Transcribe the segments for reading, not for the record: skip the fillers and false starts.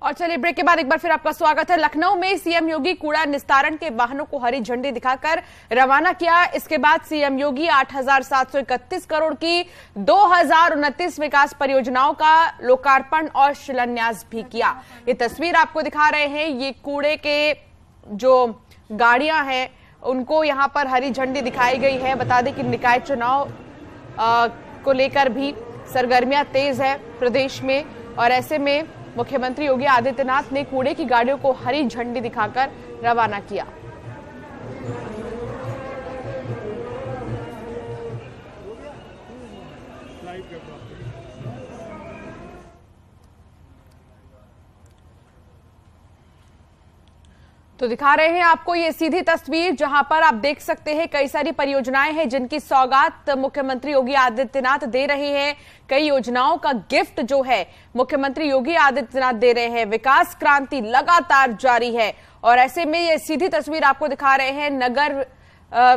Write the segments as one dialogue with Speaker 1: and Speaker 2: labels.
Speaker 1: और चलिए ब्रेक के बाद एक बार फिर आपका स्वागत है। लखनऊ में सीएम योगी कूड़ा निस्तारण के वाहनों को हरी झंडी दिखाकर रवाना किया। इसके बाद सीएम योगी 8,731 करोड़ की 2029 विकास परियोजनाओं का लोकार्पण और शिलान्यास भी किया। ये तस्वीर आपको दिखा रहे हैं, ये कूड़े के जो गाड़ियां हैं उनको यहां पर हरी झंडी दिखाई गई है। बता दें कि निकाय चुनाव को लेकर भी सरगर्मियां तेज है प्रदेश में, और ऐसे में मुख्यमंत्री योगी आदित्यनाथ ने कूड़े की गाड़ियों को हरी झंडी दिखाकर रवाना किया। तो दिखा रहे हैं आपको ये सीधी तस्वीर, जहां पर आप देख सकते हैं कई सारी परियोजनाएं हैं जिनकी सौगात मुख्यमंत्री योगी आदित्यनाथ दे रहे हैं। कई योजनाओं का गिफ्ट जो है मुख्यमंत्री योगी आदित्यनाथ दे रहे हैं। विकास क्रांति लगातार जारी है और ऐसे में ये सीधी तस्वीर आपको दिखा रहे हैं नगर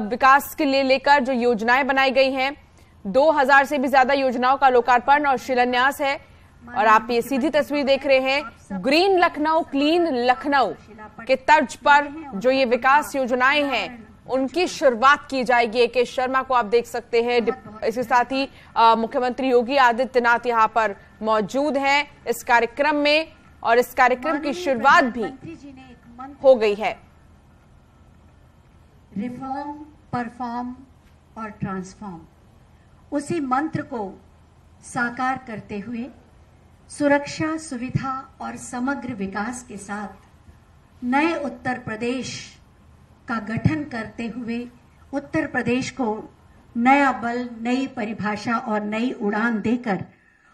Speaker 1: विकास के लिए लेकर जो योजनाएं बनाई गई हैं। 2000 से भी ज्यादा योजनाओं का लोकार्पण और शिलान्यास है। और आप ये सीधी तस्वीर देख रहे हैं, ग्रीन लखनऊ क्लीन लखनऊ के तर्ज पर जो ये विकास योजनाएं हैं उनकी शुरुआत की जाएगी। ए.के. शर्मा को आप देख सकते हैं। इसके साथ ही मुख्यमंत्री योगी आदित्यनाथ यहां पर मौजूद हैं इस कार्यक्रम में, और इस कार्यक्रम की शुरुआत भी हो गई है।
Speaker 2: रिफॉर्म, परफॉर्म और ट्रांसफॉर्म, उसी मंत्र को साकार करते हुए सुरक्षा, सुविधा और समग्र विकास के साथ नए उत्तर प्रदेश का गठन करते हुए उत्तर प्रदेश को नया बल, नई परिभाषा और नई उड़ान देकर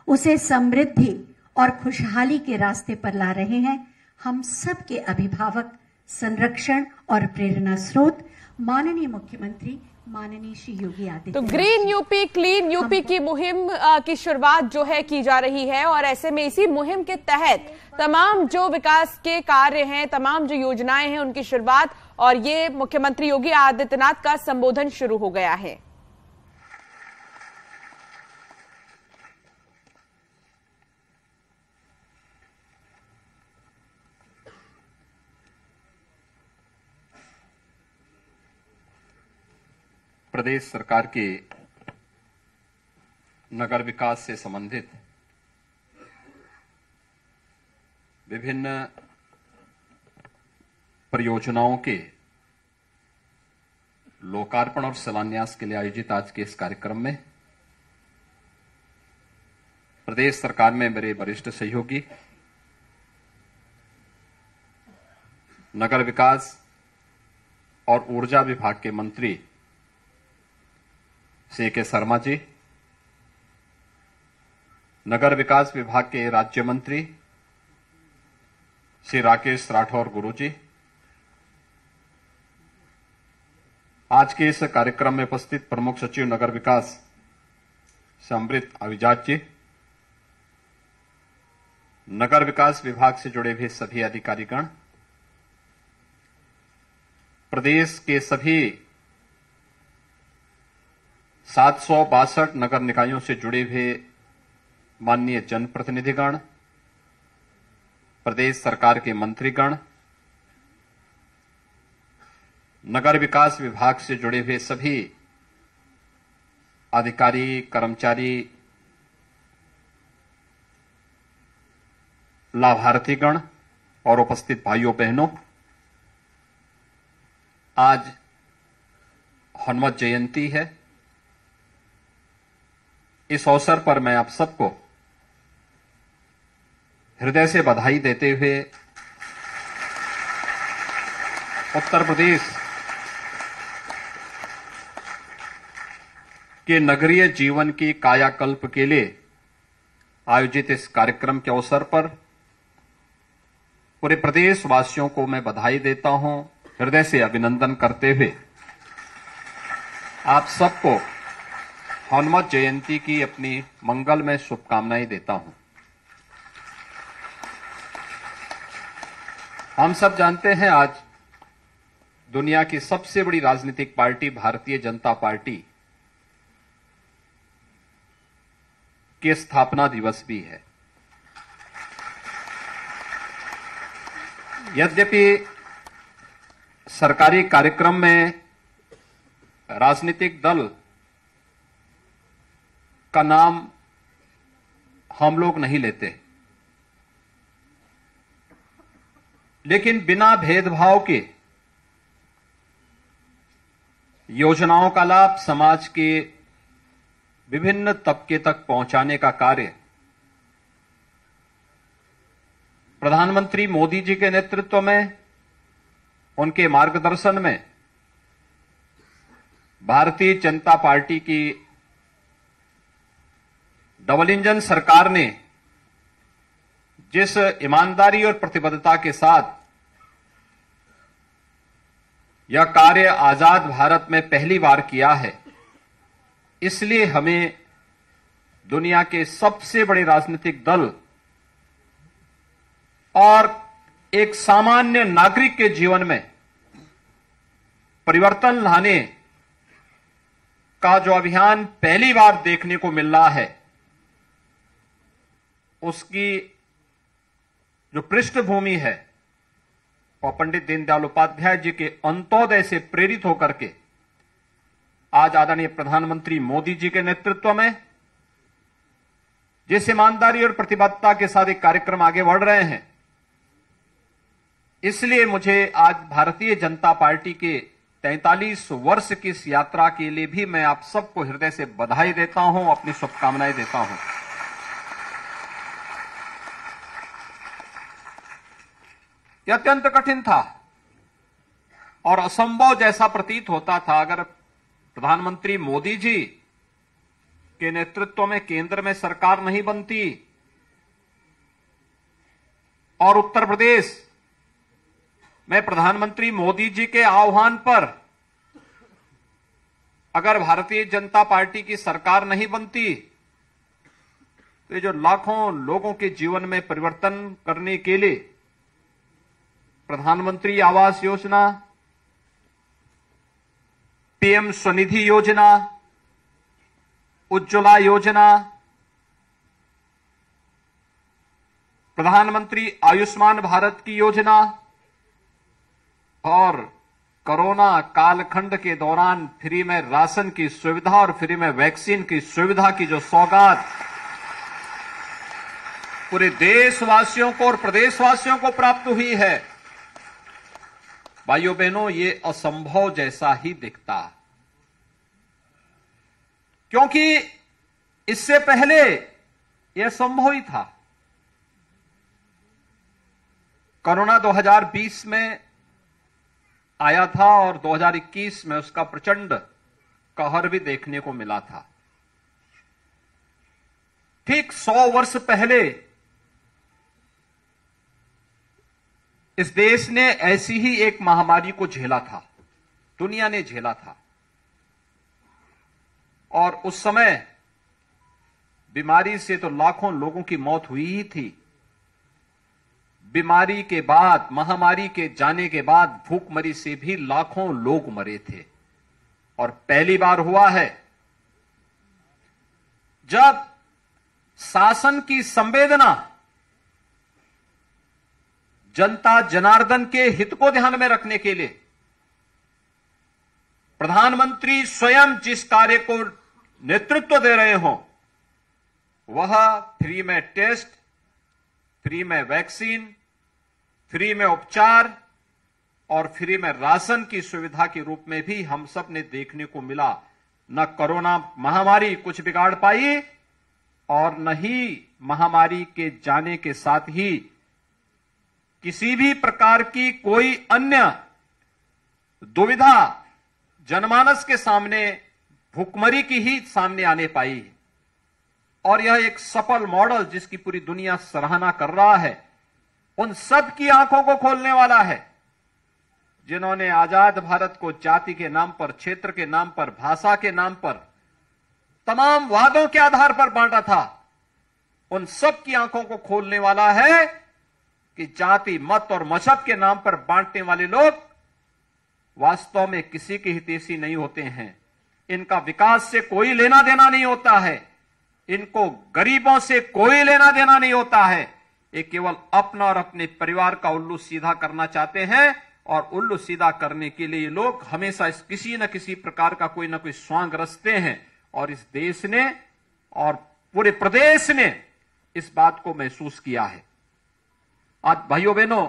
Speaker 2: उसे समृद्धि और खुशहाली के रास्ते पर ला रहे हैं। हम सब के अभिभावक, संरक्षण और प्रेरणा स्रोत माननीय मुख्यमंत्री माननीय श्री योगी आदित्यनाथ।
Speaker 1: तो ग्रीन यूपी क्लीन यूपी की मुहिम की शुरुआत जो है की जा रही है, और ऐसे में इसी मुहिम के तहत तमाम जो विकास के कार्य हैं, तमाम जो योजनाएं हैं उनकी शुरुआत, और ये मुख्यमंत्री योगी आदित्यनाथ का संबोधन शुरू हो गया है।
Speaker 3: प्रदेश सरकार के नगर विकास से संबंधित विभिन्न परियोजनाओं के लोकार्पण और शिलान्यास के लिए आयोजित आज के इस कार्यक्रम में प्रदेश सरकार में मेरे वरिष्ठ सहयोगी, नगर विकास और ऊर्जा विभाग के मंत्री श्री ए.के. शर्मा जी, नगर विकास विभाग के राज्य मंत्री श्री राकेश राठौर गुरु जी, आज के इस कार्यक्रम में उपस्थित प्रमुख सचिव नगर विकास श्री अमृत अविजात जी, नगर विकास विभाग से जुड़े हुए सभी अधिकारीगण, प्रदेश के सभी 762 नगर निकायों से जुड़े हुए माननीय जनप्रतिनिधिगण, प्रदेश सरकार के मंत्रीगण, नगर विकास विभाग से जुड़े हुए सभी अधिकारी, कर्मचारी, लाभार्थीगण और उपस्थित भाइयों बहनों, आज हनुमत जयंती है। इस अवसर पर मैं आप सबको हृदय से बधाई देते हुए उत्तर प्रदेश के नगरीय जीवन की कायाकल्प के लिए आयोजित इस कार्यक्रम के अवसर पर पूरे प्रदेश वासियों को मैं बधाई देता हूं, हृदय से अभिनंदन करते हुए आप सबको हनुमत जयंती की अपनी मंगलमय शुभकामनाएं देता हूं। हम सब जानते हैं आज दुनिया की सबसे बड़ी राजनीतिक पार्टी भारतीय जनता पार्टी के स्थापना दिवस भी है। यद्यपि सरकारी कार्यक्रम में राजनीतिक दल का नाम हम लोग नहीं लेते, लेकिन बिना भेदभाव के योजनाओं का लाभ समाज के विभिन्न तबके तक पहुंचाने का कार्य प्रधानमंत्री मोदी जी के नेतृत्व में, उनके मार्गदर्शन में भारतीय जनता पार्टी की डबल इंजन सरकार ने जिस ईमानदारी और प्रतिबद्धता के साथ यह कार्य आजाद भारत में पहली बार किया है, इसलिए हमें दुनिया के सबसे बड़े राजनीतिक दल और एक सामान्य नागरिक के जीवन में परिवर्तन लाने का जो अभियान पहली बार देखने को मिल रहा है, उसकी जो पृष्ठभूमि है और पंडित दीनदयाल उपाध्याय जी के अंत्योदय से प्रेरित होकर के आज आदरणीय प्रधानमंत्री मोदी जी के नेतृत्व में जिस ईमानदारी और प्रतिबद्धता के साथ एक कार्यक्रम आगे बढ़ रहे हैं, इसलिए मुझे आज भारतीय जनता पार्टी के 43 वर्ष की इस यात्रा के लिए भी मैं आप सबको हृदय से बधाई देता हूं, अपनी शुभकामनाएं देता हूं। यह अत्यंत कठिन था और असंभव जैसा प्रतीत होता था अगर प्रधानमंत्री मोदी जी के नेतृत्व में केंद्र में सरकार नहीं बनती और उत्तर प्रदेश में प्रधानमंत्री मोदी जी के आह्वान पर अगर भारतीय जनता पार्टी की सरकार नहीं बनती तो ये जो लाखों लोगों के जीवन में परिवर्तन करने के लिए प्रधानमंत्री आवास योजना, पीएम स्वनिधि योजना, उज्ज्वला योजना, प्रधानमंत्री आयुष्मान भारत की योजना और कोरोना कालखंड के दौरान फ्री में राशन की सुविधा और फ्री में वैक्सीन की सुविधा की जो सौगात पूरे देशवासियों को और प्रदेशवासियों को प्राप्त हुई है, भाइयों बहनों, ये असंभव जैसा ही दिखता, क्योंकि इससे पहले यह संभव ही था। कोरोना 2020 में आया था और 2021 में उसका प्रचंड कहर भी देखने को मिला था। ठीक 100 वर्ष पहले इस देश ने ऐसी ही एक महामारी को झेला था, दुनिया ने झेला था, और उस समय बीमारी से तो लाखों लोगों की मौत हुई ही थी। बीमारी के बाद, महामारी के जाने के बाद भूखमरी से भी लाखों लोग मरे थे। और पहली बार हुआ है जब शासन की संवेदना जनता जनार्दन के हित को ध्यान में रखने के लिए प्रधानमंत्री स्वयं जिस कार्य को नेतृत्व दे रहे हों, वह फ्री में टेस्ट, फ्री में वैक्सीन, फ्री में उपचार और फ्री में राशन की सुविधा के रूप में भी हम सब ने देखने को मिला। न कोरोना महामारी कुछ बिगाड़ पाई और न ही महामारी के जाने के साथ ही किसी भी प्रकार की कोई अन्य दुविधा जनमानस के सामने भूखमरी की ही सामने आने पाई। और यह एक सफल मॉडल जिसकी पूरी दुनिया सराहना कर रहा है, उन सब की आंखों को खोलने वाला है जिन्होंने आजाद भारत को जाति के नाम पर, क्षेत्र के नाम पर, भाषा के नाम पर, तमाम वादों के आधार पर बांटा था। उन सब की आंखों को खोलने वाला है कि जाति, मत और मजहब के नाम पर बांटने वाले लोग वास्तव में किसी के हितैषी नहीं होते हैं। इनका विकास से कोई लेना देना नहीं होता है, इनको गरीबों से कोई लेना देना नहीं होता है। ये केवल अपना और अपने परिवार का उल्लू सीधा करना चाहते हैं, और उल्लू सीधा करने के लिए ये लोग हमेशा किसी न किसी प्रकार का कोई ना कोई स्वांग रचते हैं। और इस देश ने और पूरे प्रदेश ने इस बात को महसूस किया है। आज भाइयों बहनों,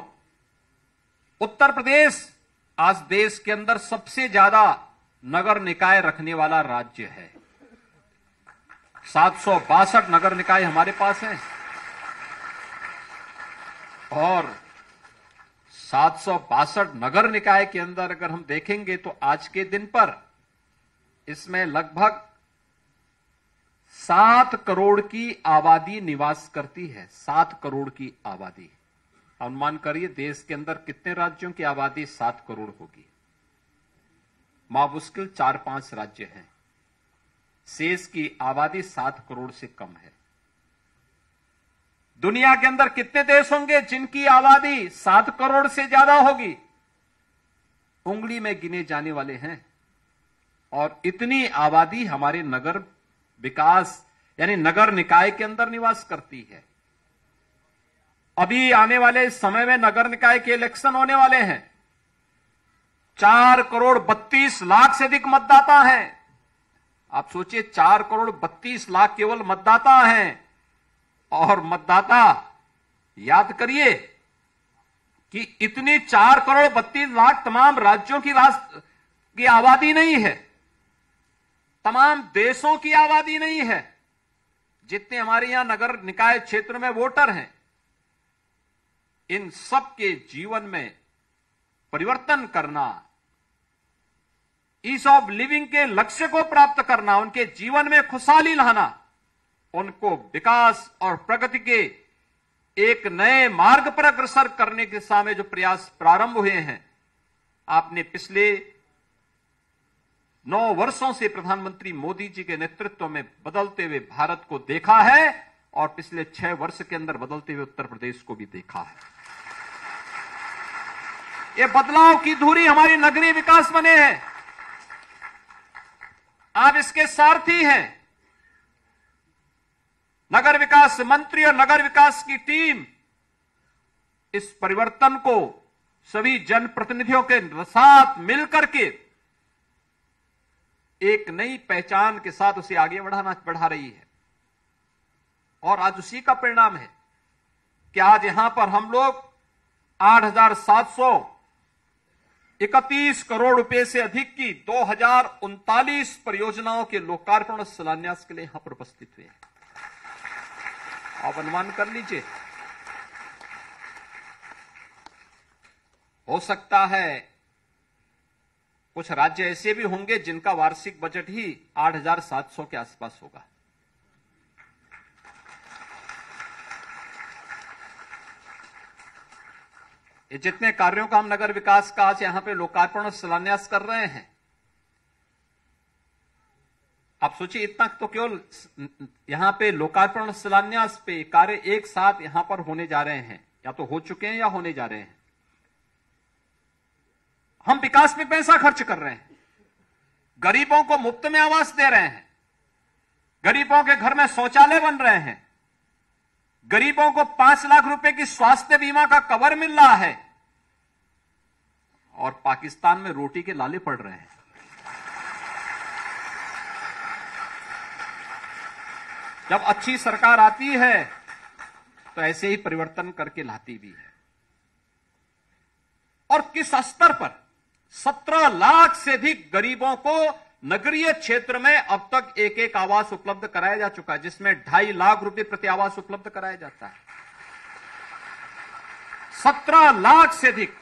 Speaker 3: उत्तर प्रदेश आज देश के अंदर सबसे ज्यादा नगर निकाय रखने वाला राज्य है। 762 नगर निकाय हमारे पास हैं, और 762 नगर निकाय के अंदर अगर हम देखेंगे तो आज के दिन पर इसमें लगभग 7 करोड़ की आबादी निवास करती है। 7 करोड़ की आबादी। अनुमान करिए देश के अंदर कितने राज्यों की आबादी 7 करोड़ होगी। मामुश्किल 4-5 राज्य हैं, शेष की आबादी 7 करोड़ से कम है। दुनिया के अंदर कितने देश होंगे जिनकी आबादी 7 करोड़ से ज्यादा होगी? उंगली में गिने जाने वाले हैं। और इतनी आबादी हमारे नगर विकास यानी नगर निकाय के अंदर निवास करती है। अभी आने वाले समय में नगर निकाय के इलेक्शन होने वाले हैं। 4 करोड़ 32 लाख से अधिक मतदाता हैं। आप सोचिए, 4 करोड़ 32 लाख केवल मतदाता हैं। और मतदाता, याद करिए कि इतनी 4 करोड़ 32 लाख तमाम राज्यों की आबादी नहीं है, तमाम देशों की आबादी नहीं है। जितने हमारे यहां नगर निकाय क्षेत्र में वोटर हैं, इन सब के जीवन में परिवर्तन करना, ईज ऑफ लिविंग के लक्ष्य को प्राप्त करना, उनके जीवन में खुशहाली लाना, उनको विकास और प्रगति के एक नए मार्ग पर अग्रसर करने के सामने जो प्रयास प्रारंभ हुए हैं। आपने पिछले 9 वर्षों से प्रधानमंत्री मोदी जी के नेतृत्व में बदलते हुए भारत को देखा है, और पिछले 6 वर्ष के अंदर बदलते हुए उत्तर प्रदेश को भी देखा है। ये बदलाव की धुरी हमारी नगरीय विकास बने हैं। आप इसके सारथी हैं। नगर विकास मंत्री और नगर विकास की टीम इस परिवर्तन को सभी जनप्रतिनिधियों के साथ मिलकर के एक नई पहचान के साथ उसे आगे बढ़ा रही है। और आज उसी का परिणाम है कि आज यहां पर हम लोग 8,731 करोड़ रुपए से अधिक की 2039 परियोजनाओं के लोकार्पण और शिलान्यास के लिए यहां पर उपस्थित हुए हैं। आप अनुमान कर लीजिए, हो सकता है कुछ राज्य ऐसे भी होंगे जिनका वार्षिक बजट ही 8,700 के आसपास होगा। ये जितने कार्यों का हम नगर विकास का आज यहां पे लोकार्पण और शिलान्यास कर रहे हैं, आप सोचिए, इतना तो केवल यहां पे लोकार्पण शिलान्यास पे कार्य एक साथ यहां पर होने जा रहे हैं, या तो हो चुके हैं या होने जा रहे हैं। हम विकास में पैसा खर्च कर रहे हैं, गरीबों को मुफ्त में आवास दे रहे हैं, गरीबों के घर में शौचालय बन रहे हैं, गरीबों को 5 लाख रुपए की स्वास्थ्य बीमा का कवर मिल रहा है, और पाकिस्तान में रोटी के लाले पड़ रहे हैं। जब अच्छी सरकार आती है तो ऐसे ही परिवर्तन करके लाती भी है। और किस स्तर पर 17 लाख से अधिक गरीबों को नगरीय क्षेत्र में अब तक एक आवास उपलब्ध कराया जा चुका है, जिसमें 2.5 लाख रुपए प्रति आवास उपलब्ध कराया जाता है। 17 लाख से अधिक।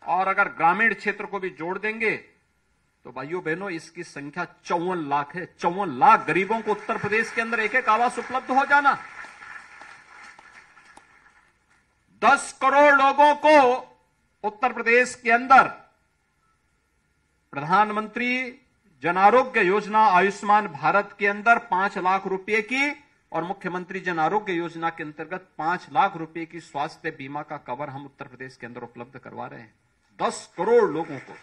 Speaker 3: और अगर ग्रामीण क्षेत्र को भी जोड़ देंगे तो भाइयों बहनों इसकी संख्या 54 लाख है। 54 लाख गरीबों को उत्तर प्रदेश के अंदर एक आवास उपलब्ध हो जाना। 10 करोड़ लोगों को उत्तर प्रदेश के अंदर प्रधानमंत्री जन आरोग्य योजना आयुष्मान भारत के अंदर 5 लाख रुपए की, और मुख्यमंत्री जन आरोग्य योजना के अंतर्गत 5 लाख रुपए की स्वास्थ्य बीमा का कवर हम उत्तर प्रदेश के अंदर उपलब्ध करवा रहे हैं 10 करोड़ लोगों को।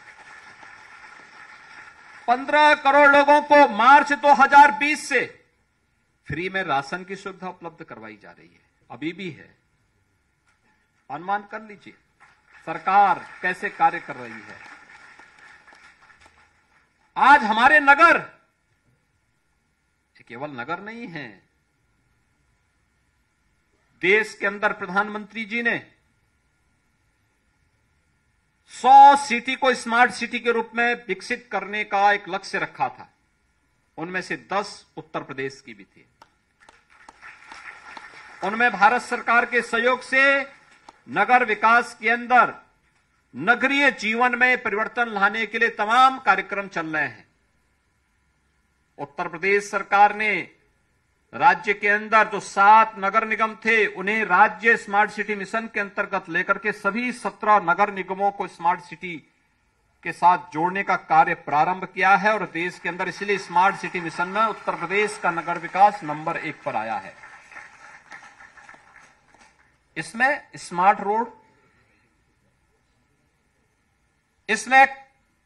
Speaker 3: 15 करोड़ लोगों को मार्च 2020 से फ्री में राशन की सुविधा उपलब्ध करवाई जा रही है। अभी भी है। अनुमान कर लीजिए सरकार कैसे कार्य कर रही है। आज हमारे नगर, ये केवल नगर नहीं है, देश के अंदर प्रधानमंत्री जी ने 100 सिटी को स्मार्ट सिटी के रूप में विकसित करने का एक लक्ष्य रखा था। उनमें से 10 उत्तर प्रदेश की भी थी। उनमें भारत सरकार के सहयोग से नगर विकास के अंदर नगरीय जीवन में परिवर्तन लाने के लिए तमाम कार्यक्रम चल रहे हैं। उत्तर प्रदेश सरकार ने राज्य के अंदर जो 7 नगर निगम थे उन्हें राज्य स्मार्ट सिटी मिशन के अंतर्गत लेकर के सभी 17 नगर निगमों को स्मार्ट सिटी के साथ जोड़ने का कार्य प्रारंभ किया है। और देश के अंदर इसलिए स्मार्ट सिटी मिशन में उत्तर प्रदेश का नगर विकास नंबर 1 पर आया है। इसमें स्मार्ट रोड, इसमें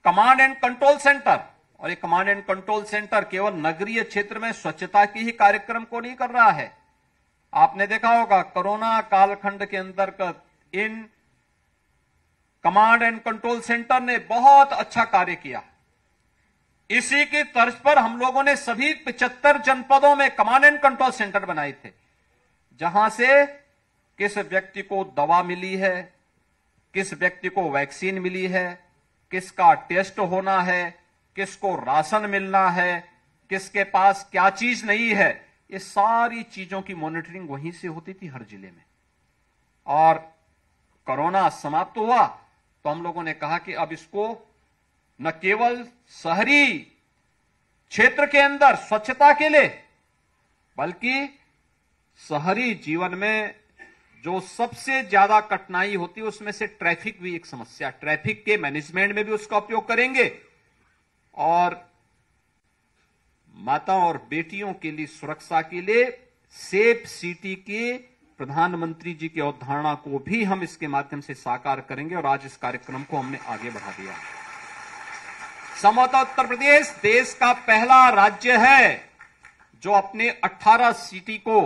Speaker 3: कमांड एंड कंट्रोल सेंटर, और ये कमांड एंड कंट्रोल सेंटर केवल नगरीय क्षेत्र में स्वच्छता की ही कार्यक्रम को नहीं कर रहा है। आपने देखा होगा कोरोना कालखंड के अंतर्गत in command and control centre ने बहुत अच्छा कार्य किया। इसी की तर्ज पर हम लोगों ने सभी 75 जनपदों में कमांड एंड कंट्रोल सेंटर बनाए थे, जहां से किस व्यक्ति को दवा मिली है, किस व्यक्ति को वैक्सीन मिली है, किसका टेस्ट होना है, किसको राशन मिलना है, किसके पास क्या चीज नहीं है, ये सारी चीजों की मॉनिटरिंग वहीं से होती थी हर जिले में। और कोरोना समाप्त हुआ तो हम लोगों ने कहा कि अब इसको न केवल शहरी क्षेत्र के अंदर स्वच्छता के लिए, बल्कि शहरी जीवन में जो सबसे ज्यादा कठिनाई होती है उसमें से ट्रैफिक भी एक समस्या, ट्रैफिक के मैनेजमेंट में भी उसका उपयोग करेंगे। और माताओं और बेटियों के लिए सुरक्षा के लिए सेफ सिटी के प्रधानमंत्री जी की अवधारणा को भी हम इसके माध्यम से साकार करेंगे। और आज इस कार्यक्रम को हमने आगे बढ़ा दिया। संभवतः उत्तर प्रदेश देश का पहला राज्य है जो अपने 18 सिटी को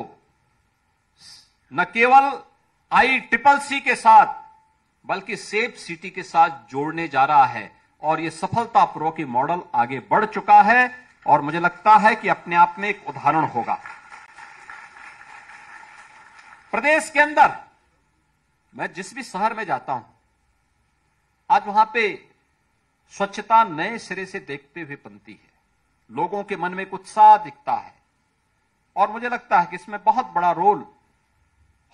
Speaker 3: न केवल ICCC के साथ बल्कि सेफ सिटी के साथ जोड़ने जा रहा है। और यह सफलतापूर्वक मॉडल आगे बढ़ चुका है और मुझे लगता है कि अपने आप में एक उदाहरण होगा। प्रदेश के अंदर मैं जिस भी शहर में जाता हूं, आज वहां पे स्वच्छता नए सिरे से देखते हुए बनती है। लोगों के मन में एक उत्साह दिखता है और मुझे लगता है कि इसमें बहुत बड़ा रोल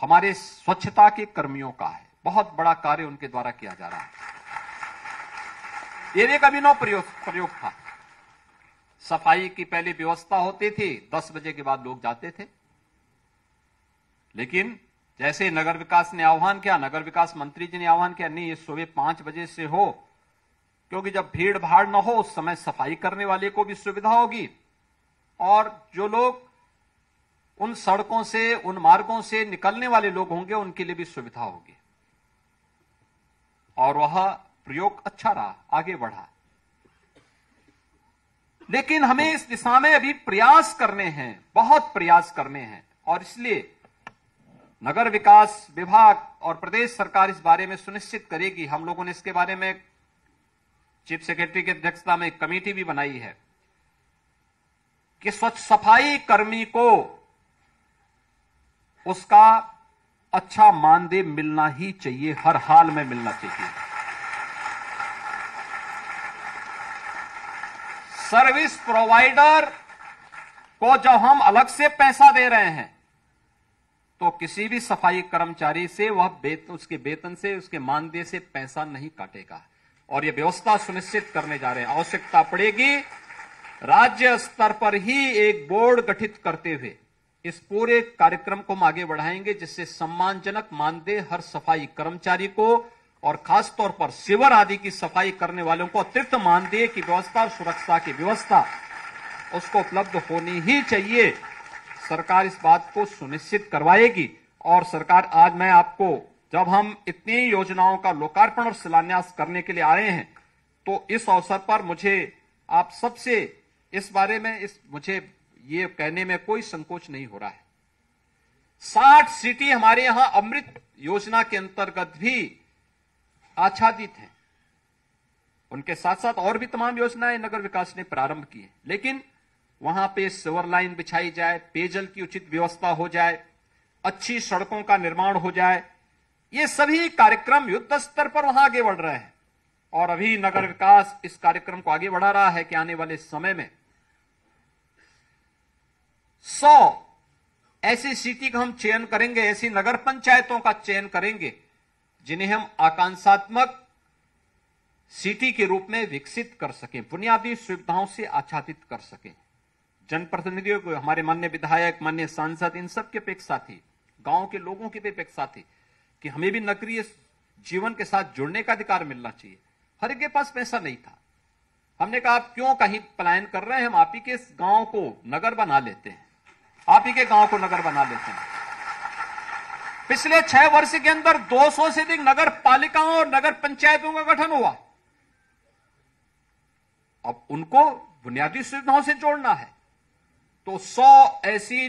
Speaker 3: हमारे स्वच्छता के कर्मियों का है। बहुत बड़ा कार्य उनके द्वारा किया जा रहा है। ये एक अभिनव प्रयोग था। सफाई की पहले व्यवस्था होती थी, 10 बजे के बाद लोग जाते थे। लेकिन जैसे नगर विकास ने आह्वान किया, नगर विकास मंत्री जी ने आह्वान किया, नहीं ये सुबह 5 बजे से हो, क्योंकि जब भीड़ भाड़ न हो उस समय सफाई करने वाले को भी सुविधा होगी और जो लोग उन सड़कों से, उन मार्गों से निकलने वाले लोग होंगे उनके लिए भी सुविधा होगी। और वह प्रयोग अच्छा रहा, आगे बढ़ा। लेकिन हमें इस दिशा में अभी प्रयास करने हैं, बहुत प्रयास करने हैं। और इसलिए नगर विकास विभाग और प्रदेश सरकार इस बारे में सुनिश्चित करेगी। हम लोगों ने इसके बारे में चीफ सेक्रेटरी की अध्यक्षता में एक कमेटी भी बनाई है कि स्वच्छ सफाई कर्मी को उसका अच्छा मानदेय मिलना ही चाहिए, हर हाल में मिलना चाहिए। सर्विस प्रोवाइडर को जब हम अलग से पैसा दे रहे हैं तो किसी भी सफाई कर्मचारी से वह उसके वेतन से, उसके मानदेय से पैसा नहीं काटेगा। और यह व्यवस्था सुनिश्चित करने जा रहे हैं। आवश्यकता पड़ेगी राज्य स्तर पर ही एक बोर्ड गठित करते हुए इस पूरे कार्यक्रम को हम आगे बढ़ाएंगे, जिससे सम्मानजनक मानदेय हर सफाई कर्मचारी को और खासतौर पर सीवर आदि की सफाई करने वालों को अतिरिक्त मानदेय की व्यवस्था और सुरक्षा की व्यवस्था उसको उपलब्ध होनी ही चाहिए। सरकार इस बात को सुनिश्चित करवाएगी। और सरकार, आज मैं आपको, जब हम इतनी योजनाओं का लोकार्पण और शिलान्यास करने के लिए आए हैं, तो इस अवसर पर मुझे आप सबसे इस बारे में मुझे ये कहने में कोई संकोच नहीं हो रहा है। 60 सिटी हमारे यहां अमृत योजना के अंतर्गत भी आच्छादित हैं। उनके साथ साथ और भी तमाम योजनाएं नगर विकास ने प्रारंभ की है, लेकिन वहां पे सीवर लाइन बिछाई जाए, पेयजल की उचित व्यवस्था हो जाए, अच्छी सड़कों का निर्माण हो जाए, ये सभी कार्यक्रम युद्ध स्तर पर वहां आगे बढ़ रहे हैं। और अभी नगर विकास इस कार्यक्रम को आगे बढ़ा रहा है कि आने वाले समय में 100 ऐसी सिटी का हम चयन करेंगे, ऐसी नगर पंचायतों का चयन करेंगे जिन्हें हम आकांक्षात्मक सिटी के रूप में विकसित कर सकें, बुनियादी सुविधाओं से आच्छादित कर सकें। जनप्रतिनिधियों को, हमारे माननीय विधायक, माननीय सांसद, इन सब की अपेक्षा थी, गांव के लोगों की भी अपेक्षा थी कि हमें भी नगरीय जीवन के साथ जुड़ने का अधिकार मिलना चाहिए। हर एक के पास पैसा नहीं था। हमने कहा आप क्यों कहीं पलायन कर रहे हैं, हम आप ही के गांव को नगर बना लेते हैं, आप ही के गांव को नगर बना लेते हैं। पिछले 6 वर्ष के अंदर 200 से अधिक नगर पालिकाओं और नगर पंचायतों का गठन हुआ। अब उनको बुनियादी सुविधाओं से जोड़ना है, तो 100 ऐसी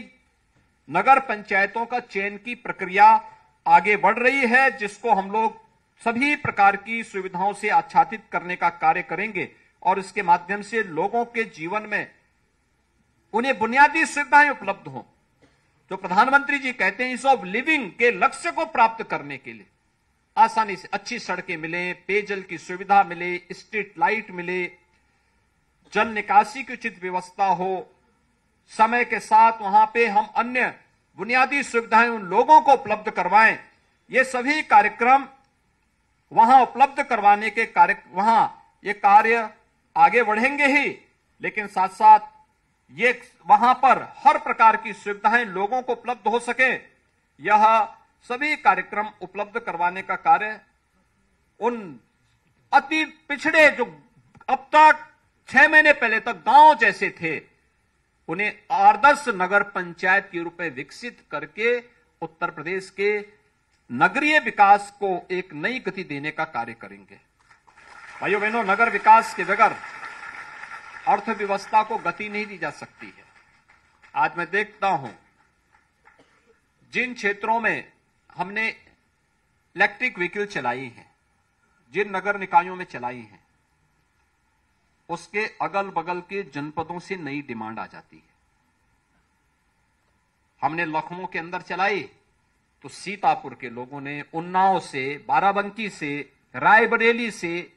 Speaker 3: नगर पंचायतों का चयन की प्रक्रिया आगे बढ़ रही है, जिसको हम लोग सभी प्रकार की सुविधाओं से आच्छादित करने का कार्य करेंगे और इसके माध्यम से लोगों के जीवन में उन्हें बुनियादी सुविधाएं उपलब्ध हों। जो प्रधानमंत्री जी कहते हैं ईज ऑफ लिविंग के लक्ष्य को प्राप्त करने के लिए आसानी से अच्छी सड़कें मिले, पेयजल की सुविधा मिले, स्ट्रीट लाइट मिले, जल निकासी की उचित व्यवस्था हो, समय के साथ वहां पे हम अन्य बुनियादी सुविधाएं उन लोगों को उपलब्ध करवाएं। ये सभी कार्यक्रम वहां उपलब्ध करवाने के वहां ये कार्य आगे बढ़ेंगे ही, लेकिन साथ साथ ये वहां पर हर प्रकार की सुविधाएं लोगों को उपलब्ध हो सके, यह सभी कार्यक्रम उपलब्ध करवाने का कार्य उन अति पिछड़े जो अब तक 6 महीने पहले तक गांव जैसे थे, उन्हें आदर्श नगर पंचायत के रूप में विकसित करके उत्तर प्रदेश के नगरीय विकास को एक नई गति देने का कार्य करेंगे। भाइयों बहनों, नगर विकास के बगैर अर्थव्यवस्था को गति नहीं दी जा सकती है। आज मैं देखता हूं जिन क्षेत्रों में हमने इलेक्ट्रिक व्हीकल चलाई हैं, जिन नगर निकायों में चलाई हैं, उसके अगल बगल के जनपदों से नई डिमांड आ जाती है। हमने लखनऊ के अंदर चलाई तो सीतापुर के लोगों ने, उन्नाव से, बाराबंकी से, रायबरेली से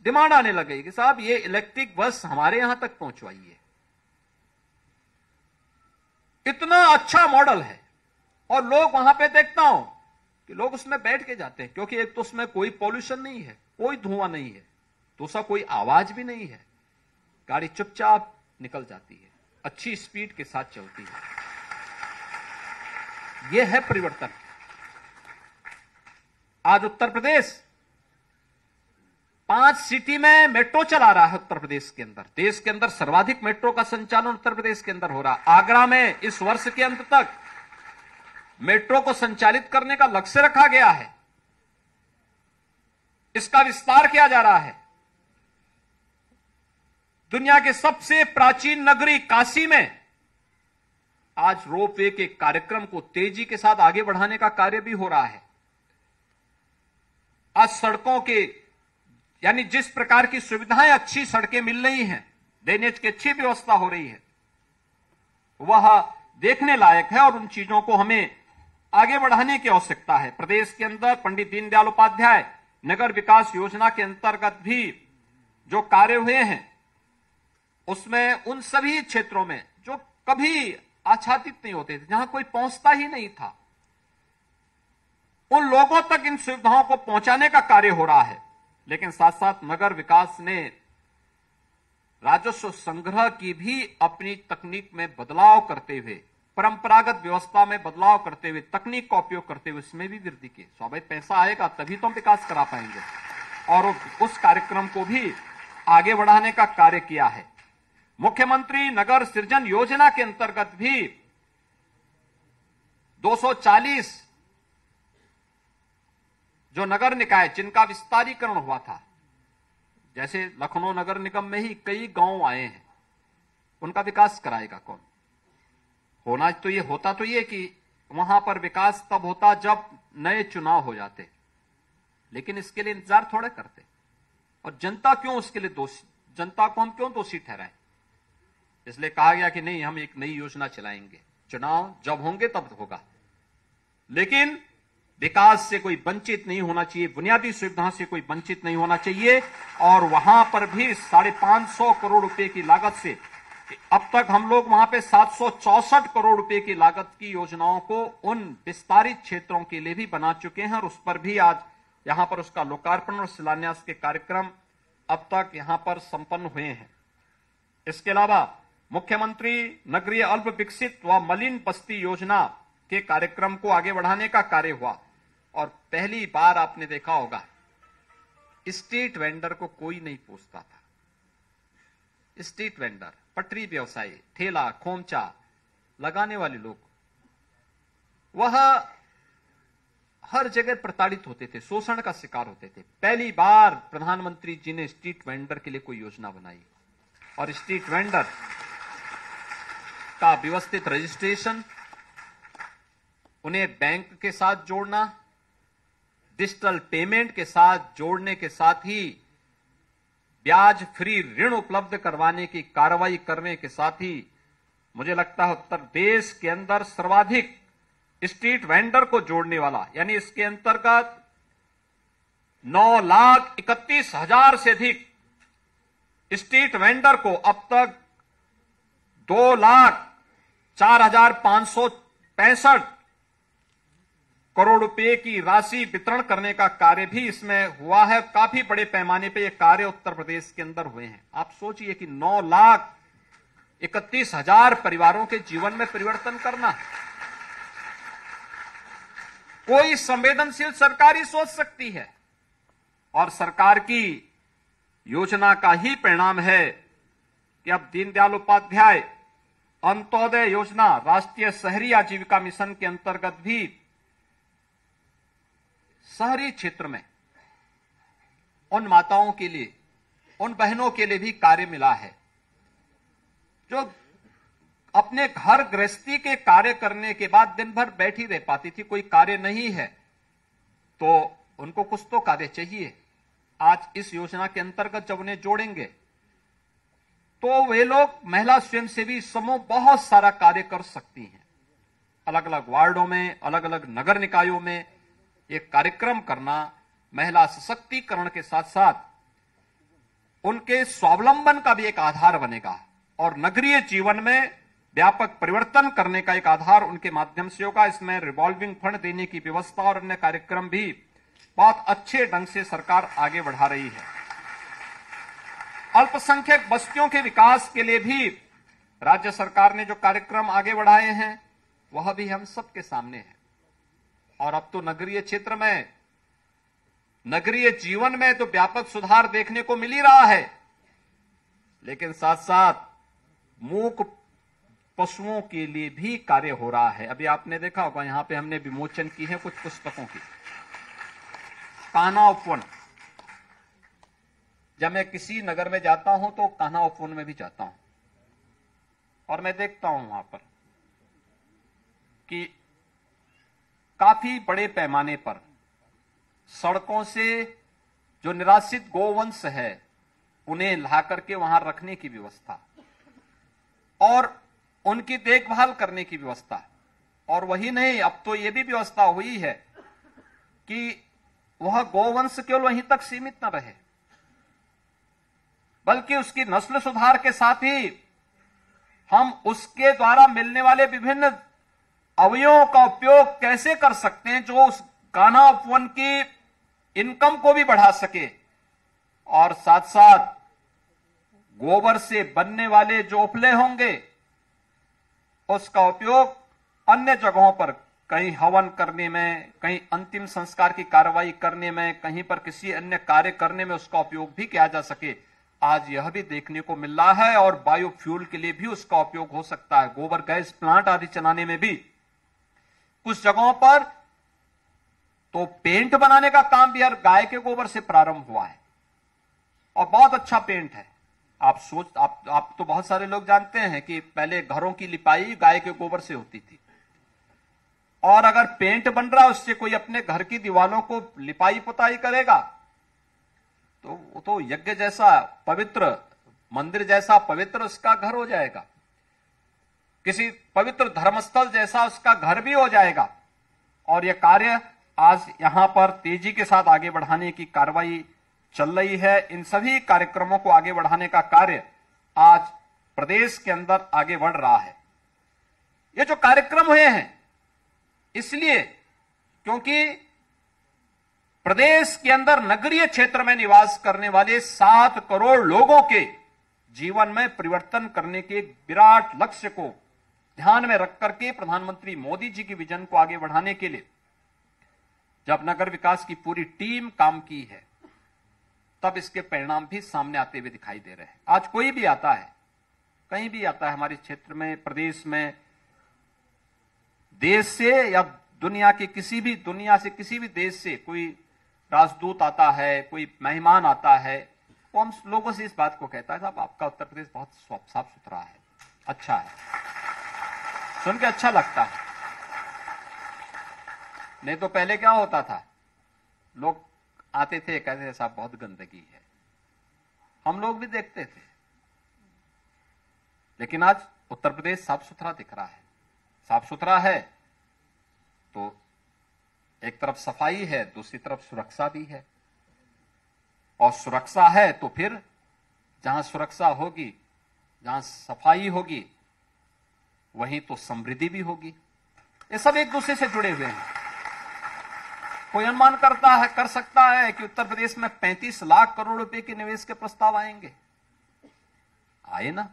Speaker 3: डिमांड आने लगे कि साहब ये इलेक्ट्रिक बस हमारे यहां तक पहुंचवाइए। इतना अच्छा मॉडल है और लोग वहां पे देखता हूं कि लोग उसमें बैठ के जाते हैं, क्योंकि एक तो उसमें कोई पॉल्यूशन नहीं है, कोई धुआं नहीं है, दूसरा कोई आवाज भी नहीं है, गाड़ी चुपचाप निकल जाती है, अच्छी स्पीड के साथ चलती है। यह है परिवर्तन। आज उत्तर प्रदेश 5 सिटी में मेट्रो चला रहा है। उत्तर प्रदेश के अंदर, देश के अंदर सर्वाधिक मेट्रो का संचालन उत्तर प्रदेश के अंदर हो रहा है। आगरा में इस वर्ष के अंत तक मेट्रो को संचालित करने का लक्ष्य रखा गया है, इसका विस्तार किया जा रहा है। दुनिया के सबसे प्राचीन नगरी काशी में आज रोपवे के कार्यक्रम को तेजी के साथ आगे बढ़ाने का कार्य भी हो रहा है। आज सड़कों के, यानी जिस प्रकार की सुविधाएं, अच्छी सड़कें मिल रही हैं, ड्रेनेज की अच्छी व्यवस्था हो रही है, वह देखने लायक है और उन चीजों को हमें आगे बढ़ाने की आवश्यकता है। प्रदेश के अंदर पंडित दीनदयाल उपाध्याय नगर विकास योजना के अंतर्गत भी जो कार्य हुए हैं, उसमें उन सभी क्षेत्रों में जो कभी आच्छादित नहीं होते थे, जहां कोई पहुंचता ही नहीं था, उन लोगों तक इन सुविधाओं को पहुंचाने का कार्य हो रहा है। लेकिन साथ साथ नगर विकास ने राजस्व संग्रह की भी अपनी तकनीक में बदलाव करते हुए, परंपरागत व्यवस्था में बदलाव करते हुए, तकनीक का उपयोग करते हुए इसमें भी वृद्धि की। स्वाभाविक पैसा आएगा तभी तो हम विकास करा पाएंगे, और उस कार्यक्रम को भी आगे बढ़ाने का कार्य किया है। मुख्यमंत्री नगर सृजन योजना के अंतर्गत भी 240 जो नगर निकाय जिनका विस्तारीकरण हुआ था, जैसे लखनऊ नगर निगम में ही कई गांव आए हैं, उनका विकास कराएगा कौन? होता तो ये कि वहां पर विकास तब होता जब नए चुनाव हो जाते, लेकिन इसके लिए इंतजार थोड़े करते। और जनता क्यों उसके लिए दोषी, जनता को हम क्यों दोषी ठहराएं? इसलिए कहा गया कि नहीं, हम एक नई योजना चलाएंगे, चुनाव जब होंगे तब होगा, लेकिन विकास से कोई वंचित नहीं होना चाहिए, बुनियादी सुविधाओं से कोई वंचित नहीं होना चाहिए। और वहां पर भी 550 करोड़ रुपए की लागत से अब तक हम लोग वहां पे 764 करोड़ रुपए की लागत की योजनाओं को उन विस्तारित क्षेत्रों के लिए भी बना चुके हैं, और उस पर भी आज यहां पर उसका लोकार्पण और शिलान्यास के कार्यक्रम अब तक यहां पर संपन्न हुए हैं। इसके अलावा मुख्यमंत्री नगरीय अल्प विकसित व मलिन बस्ती योजना के कार्यक्रम को आगे बढ़ाने का कार्य हुआ, और पहली बार आपने देखा होगा स्ट्रीट वेंडर को कोई नहीं पूछता था। स्ट्रीट वेंडर, पटरी व्यवसायी, ठेला खोमचा लगाने वाले लोग, वह हर जगह प्रताड़ित होते थे, शोषण का शिकार होते थे। पहली बार प्रधानमंत्री जी ने स्ट्रीट वेंडर के लिए कोई योजना बनाई, और स्ट्रीट वेंडर का व्यवस्थित रजिस्ट्रेशन, उन्हें बैंक के साथ जोड़ना, डिजिटल पेमेंट के साथ जोड़ने के साथ ही ब्याज फ्री ऋण उपलब्ध करवाने की कार्रवाई करने के साथ ही मुझे लगता है उत्तर प्रदेश के अंदर सर्वाधिक स्ट्रीट वेंडर को जोड़ने वाला, यानी इसके अंतर्गत 9,31,000 से अधिक स्ट्रीट वेंडर को अब तक 2,04,565 करोड़ रुपए की राशि वितरण करने का कार्य भी इसमें हुआ है। काफी बड़े पैमाने पे ये कार्य उत्तर प्रदेश के अंदर हुए हैं। आप सोचिए कि 9,31,000 परिवारों के जीवन में परिवर्तन करना, कोई संवेदनशील सरकार ही सोच सकती है, और सरकार की योजना का ही परिणाम है कि अब दीनदयाल उपाध्याय अंत्योदय योजना, राष्ट्रीय शहरी आजीविका मिशन के अंतर्गत भी शहरी क्षेत्र में उन माताओं के लिए, उन बहनों के लिए भी कार्य मिला है जो अपने घर गृहस्थी के कार्य करने के बाद दिन भर बैठी रह पाती थी, कोई कार्य नहीं है तो उनको कुछ तो कार्य चाहिए। आज इस योजना के अंतर्गत जब उन्हें जोड़ेंगे तो वे लोग, महिला स्वयंसेवी समूह बहुत सारा कार्य कर सकती हैं। अलग अलग वार्डों में, अलग अलग नगर निकायों में एक कार्यक्रम करना महिला सशक्तिकरण के साथ साथ उनके स्वावलंबन का भी एक आधार बनेगा, और नगरीय जीवन में व्यापक परिवर्तन करने का एक आधार उनके माध्यम से होगा। इसमें रिवॉल्विंग फंड देने की व्यवस्था और अन्य कार्यक्रम भी बहुत अच्छे ढंग से सरकार आगे बढ़ा रही है। अल्पसंख्यक बस्तियों के विकास के लिए भी राज्य सरकार ने जो कार्यक्रम आगे बढ़ाए हैं वह भी हम सबके सामने है। और अब तो नगरीय क्षेत्र में, नगरीय जीवन में तो व्यापक सुधार देखने को मिल ही रहा है, लेकिन साथ साथ मूक पशुओं के लिए भी कार्य हो रहा है। अभी आपने देखा होगा यहां पे हमने विमोचन की है कुछ पुस्तकों की। कान्हा उपवन, जब मैं किसी नगर में जाता हूं तो कान्हा उपवन में भी जाता हूं, और मैं देखता हूं वहां पर कि काफी बड़े पैमाने पर सड़कों से जो निराश्रित गोवंश है उन्हें ला करके वहां रखने की व्यवस्था और उनकी देखभाल करने की व्यवस्था, और वही नहीं, अब तो यह भी व्यवस्था हुई है कि वह गोवंश केवल वहीं तक सीमित न रहे, बल्कि उसकी नस्ल सुधार के साथ ही हम उसके द्वारा मिलने वाले विभिन्न अवयवों का उपयोग कैसे कर सकते हैं जो उस कान्हा उपवन की इनकम को भी बढ़ा सके, और साथ साथ गोबर से बनने वाले जो उपले होंगे उसका उपयोग अन्य जगहों पर, कहीं हवन करने में, कहीं अंतिम संस्कार की कार्रवाई करने में, कहीं पर किसी अन्य कार्य करने में उसका उपयोग भी किया जा सके। आज यह भी देखने को मिल रहा है, और बायोफ्यूल के लिए भी उसका उपयोग हो सकता है। गोबर गैस प्लांट आदि चलाने में भी कुछ जगहों पर तो पेंट बनाने का काम भी हर गाय के गोबर से प्रारंभ हुआ है, और बहुत अच्छा पेंट है। आप तो बहुत सारे लोग जानते हैं कि पहले घरों की लिपाई गाय के गोबर से होती थी, और अगर पेंट बन रहा है उससे कोई अपने घर की दीवारों को लिपाई पुताई करेगा तो वो तो यज्ञ जैसा पवित्र, मंदिर जैसा पवित्र उसका घर हो जाएगा, किसी पवित्र धर्मस्थल जैसा उसका घर भी हो जाएगा। और यह कार्य आज यहां पर तेजी के साथ आगे बढ़ाने की कार्रवाई चल रही है। इन सभी कार्यक्रमों को आगे बढ़ाने का कार्य आज प्रदेश के अंदर आगे बढ़ रहा है। ये जो कार्यक्रम हुए हैं इसलिए क्योंकि प्रदेश के अंदर नगरीय क्षेत्र में निवास करने वाले 7 करोड़ लोगों के जीवन में परिवर्तन करने के विराट लक्ष्य को ध्यान में रख करके प्रधानमंत्री मोदी जी की विजन को आगे बढ़ाने के लिए जब नगर विकास की पूरी टीम काम की है, तब इसके परिणाम भी सामने आते हुए दिखाई दे रहे हैं। आज कोई भी आता है, कहीं भी आता है हमारे क्षेत्र में, प्रदेश में, देश से या दुनिया से किसी भी देश से कोई राजदूत आता है, कोई मेहमान आता है, वो हम लोगों से इस बात को कहता है साहब आपका उत्तर प्रदेश बहुत साफ सुथरा है, अच्छा है, सुन के अच्छा लगता है। नहीं तो पहले क्या होता था, लोग आते थे कहते थे साहब बहुत गंदगी है, हम लोग भी देखते थे। लेकिन आज उत्तर प्रदेश साफ सुथरा दिख रहा है। साफ सुथरा है तो एक तरफ सफाई है, दूसरी तरफ सुरक्षा भी है, और सुरक्षा है तो फिर जहां सुरक्षा होगी, जहां सफाई होगी, वहीं तो समृद्धि भी होगी। ये सब एक दूसरे से जुड़े हुए हैं। कोई अनुमान कर सकता है कि उत्तर प्रदेश में 35 लाख करोड़ रुपए के निवेश के प्रस्ताव आएंगे? आए ना,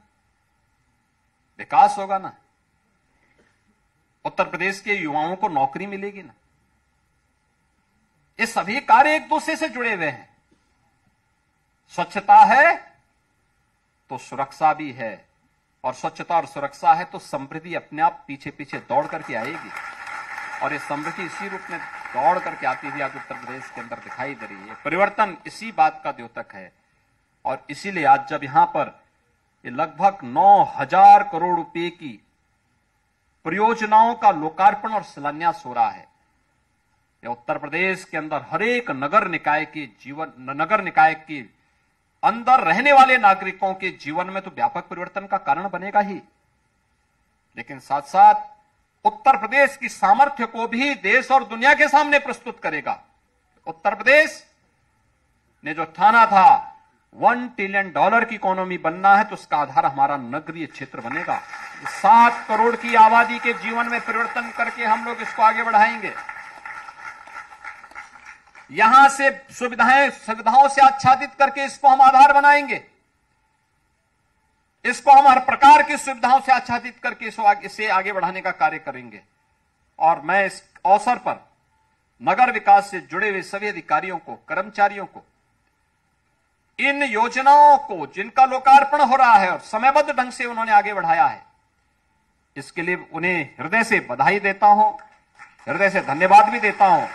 Speaker 3: विकास होगा ना, उत्तर प्रदेश के युवाओं को नौकरी मिलेगी ना। ये सभी कार्य एक दूसरे से जुड़े हुए हैं। स्वच्छता है तो सुरक्षा भी है, और स्वच्छता और सुरक्षा है तो समृद्धि अपने आप पीछे पीछे दौड़ करके आएगी, और ये समृद्धि इसी रूप में दौड़ करके आती हुई आज उत्तर प्रदेश के अंदर दिखाई दे रही है। परिवर्तन इसी बात का द्योतक है, और इसीलिए आज जब यहां पर ये लगभग 9,000 करोड़ रुपए की परियोजनाओं का लोकार्पण और शिलान्यास हो रहा है, यह उत्तर प्रदेश के अंदर हर एक नगर निकाय के अंदर रहने वाले नागरिकों के जीवन में तो व्यापक परिवर्तन का कारण बनेगा ही, लेकिन साथ साथ उत्तर प्रदेश की सामर्थ्य को भी देश और दुनिया के सामने प्रस्तुत करेगा। उत्तर प्रदेश ने जो ठाना था $1 ट्रिलियन की इकोनॉमी बनना है, तो उसका आधार हमारा नगरीय क्षेत्र बनेगा। 7 करोड़ की आबादी के जीवन में परिवर्तन करके हम लोग इसको आगे बढ़ाएंगे। यहां से सुविधाओं से आच्छादित करके इसको हम आधार बनाएंगे, इसको हम हर प्रकार की सुविधाओं से आच्छादित करके इसे आगे बढ़ाने का कार्य करेंगे। और मैं इस अवसर पर नगर विकास से जुड़े हुए सभी अधिकारियों को, कर्मचारियों को, इन योजनाओं को जिनका लोकार्पण हो रहा है और समयबद्ध ढंग से उन्होंने आगे बढ़ाया है, इसके लिए उन्हें हृदय से बधाई देता हूं, हृदय से धन्यवाद भी देता हूं।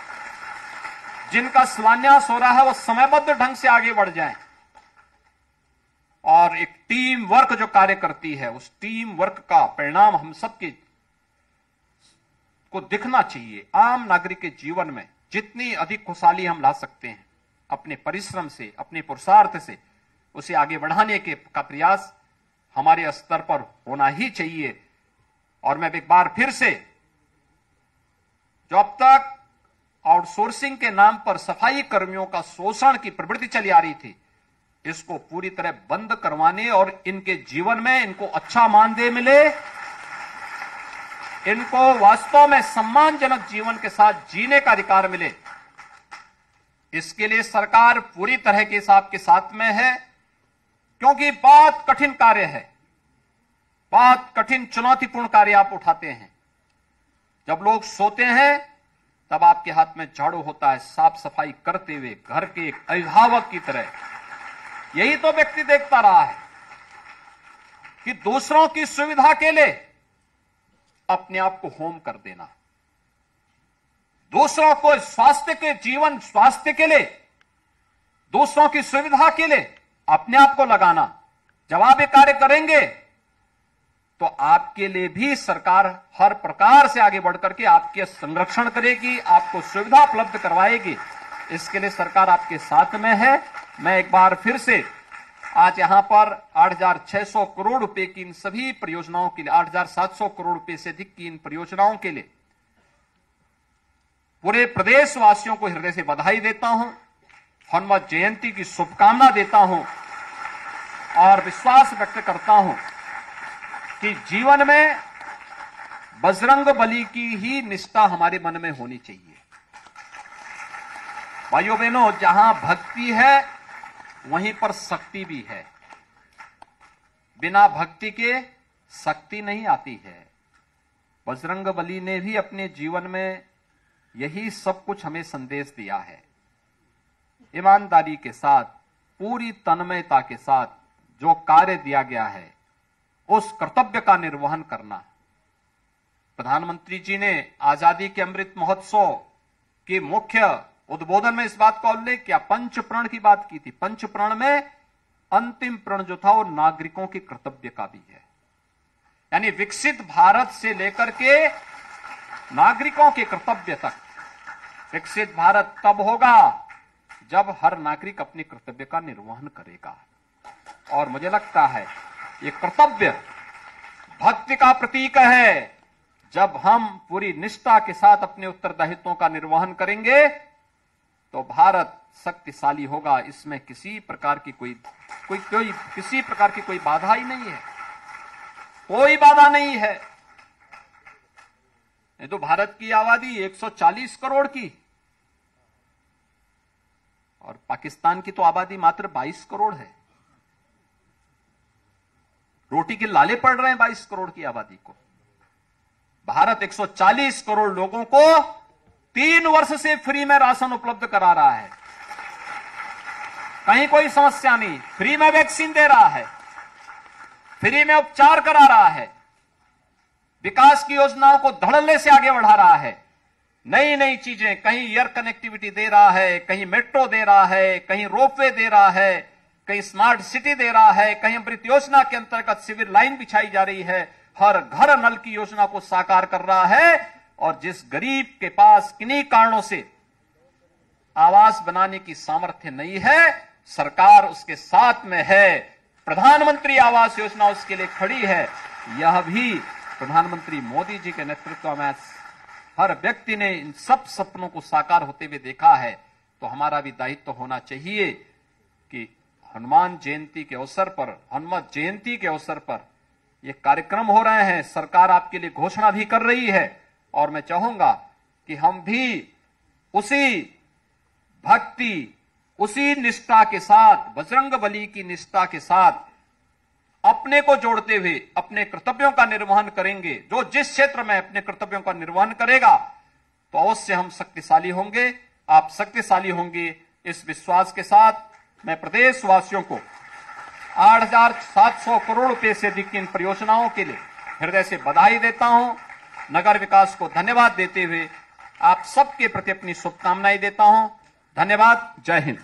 Speaker 3: जिनका शिलान्यास हो रहा है वो समयबद्ध ढंग से आगे बढ़ जाएं, और एक टीम वर्क जो कार्य करती है, उस टीम वर्क का परिणाम हम सबके को दिखना चाहिए। आम नागरिक के जीवन में जितनी अधिक खुशहाली हम ला सकते हैं अपने परिश्रम से, अपने पुरुषार्थ से, उसे आगे बढ़ाने का प्रयास हमारे स्तर पर होना ही चाहिए। और मैं एक बार फिर से, जो अब तक आउटसोर्सिंग के नाम पर सफाई कर्मियों का शोषण की प्रवृत्ति चली आ रही थी, इसको पूरी तरह बंद करवाने और इनके जीवन में इनको अच्छा मानदेय मिले, इनको वास्तव में सम्मानजनक जीवन के साथ जीने का अधिकार मिले, इसके लिए सरकार पूरी तरह के हिसाब के साथ में है। क्योंकि बहुत कठिन कार्य है, बहुत कठिन चुनौतीपूर्ण कार्य आप उठाते हैं। जब लोग सोते हैं तब आपके हाथ में झाड़ू होता है, साफ सफाई करते हुए घर के एक अभिभावक की तरह। यही तो व्यक्ति देखता रहा है कि दूसरों की सुविधा के लिए अपने आप को होम कर देना, दूसरों को स्वास्थ्य के लिए, दूसरों की सुविधा के लिए अपने आप को लगाना, जवाबी कार्य करेंगे तो आपके लिए भी सरकार हर प्रकार से आगे बढ़कर के आपके संरक्षण करेगी, आपको सुविधा उपलब्ध करवाएगी। इसके लिए सरकार आपके साथ में है। मैं एक बार फिर से आज यहां पर 8,600 करोड़ रुपए की इन सभी परियोजनाओं के लिए, 8,700 करोड़ रुपए से अधिक की इन परियोजनाओं के लिए पूरे प्रदेशवासियों को हृदय से बधाई देता हूं, हनुमत जयंती की शुभकामना देता हूं और विश्वास व्यक्त करता हूं कि जीवन में बजरंग बली की ही निष्ठा हमारे मन में होनी चाहिए। भाइयों बहनों, जहां भक्ति है वहीं पर शक्ति भी है। बिना भक्ति के शक्ति नहीं आती है। बजरंग बली ने भी अपने जीवन में यही सब कुछ हमें संदेश दिया है। ईमानदारी के साथ, पूरी तन्मयता के साथ जो कार्य दिया गया है उस कर्तव्य का निर्वहन करना। प्रधानमंत्री जी ने आजादी के अमृत महोत्सव के मुख्य उद्बोधन में इस बात का उल्लेख किया, पंच प्रण की बात की थी। पंच प्रण में अंतिम प्रण जो था वो नागरिकों के कर्तव्य का भी है, यानी विकसित भारत से लेकर के नागरिकों के कर्तव्य तक। विकसित भारत तब होगा जब हर नागरिक अपने कर्तव्य का निर्वहन करेगा। और मुझे लगता है ये कर्तव्य भक्ति का प्रतीक है। जब हम पूरी निष्ठा के साथ अपने उत्तरदायित्वों का निर्वहन करेंगे तो भारत शक्तिशाली होगा। इसमें किसी प्रकार की किसी प्रकार की कोई बाधा ही नहीं है, कोई बाधा नहीं है। ये तो भारत की आबादी 140 करोड़ की और पाकिस्तान की तो आबादी मात्र 22 करोड़ है। रोटी के लाले पड़ रहे हैं 22 करोड़ की आबादी को। भारत 140 करोड़ लोगों को 3 वर्ष से फ्री में राशन उपलब्ध करा रहा है। कहीं कोई समस्या नहीं, फ्री में वैक्सीन दे रहा है, फ्री में उपचार करा रहा है, विकास की योजनाओं को धड़ल्ले से आगे बढ़ा रहा है। नई नई चीजें, कहीं एयर कनेक्टिविटी दे रहा है, कहीं मेट्रो दे रहा है, कहीं रोपवे दे रहा है, कहीं स्मार्ट सिटी दे रहा है, कहीं अमृत योजना के अंतर्गत सिविल लाइन बिछाई जा रही है, हर घर नल की योजना को साकार कर रहा है। और जिस गरीब के पास किन्हीं कारणों से आवास बनाने की सामर्थ्य नहीं है, सरकार उसके साथ में है। प्रधानमंत्री आवास योजना उसके लिए खड़ी है। यह भी प्रधानमंत्री मोदी जी के नेतृत्व में हर व्यक्ति ने इन सब सपनों को साकार होते हुए देखा है। तो हमारा भी दायित्व होना चाहिए कि हनुमान जयंती के अवसर पर, हनुमत जयंती के अवसर पर ये कार्यक्रम हो रहे हैं। सरकार आपके लिए घोषणा भी कर रही है और मैं चाहूंगा कि हम भी उसी भक्ति, उसी निष्ठा के साथ, बजरंग बली की निष्ठा के साथ अपने को जोड़ते हुए अपने कर्तव्यों का निर्वहन करेंगे। जो जिस क्षेत्र में अपने कर्तव्यों का निर्वहन करेगा तो अवश्य हम शक्तिशाली होंगे, आप शक्तिशाली होंगे। इस विश्वास के साथ मैं प्रदेशवासियों को 8,700 करोड़ रुपए से अधिक की इन परियोजनाओं के लिए हृदय से बधाई देता हूं। नगर विकास को धन्यवाद देते हुए आप सबके प्रति अपनी शुभकामनाएं देता हूं। धन्यवाद। जय हिंद।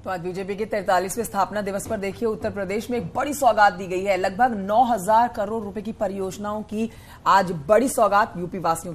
Speaker 4: तो आज बीजेपी के 43वें स्थापना दिवस पर देखिए उत्तर प्रदेश में एक बड़ी सौगात दी गई है। लगभग 9,000 करोड़ रुपए की परियोजनाओं की आज बड़ी सौगात यूपी वासियों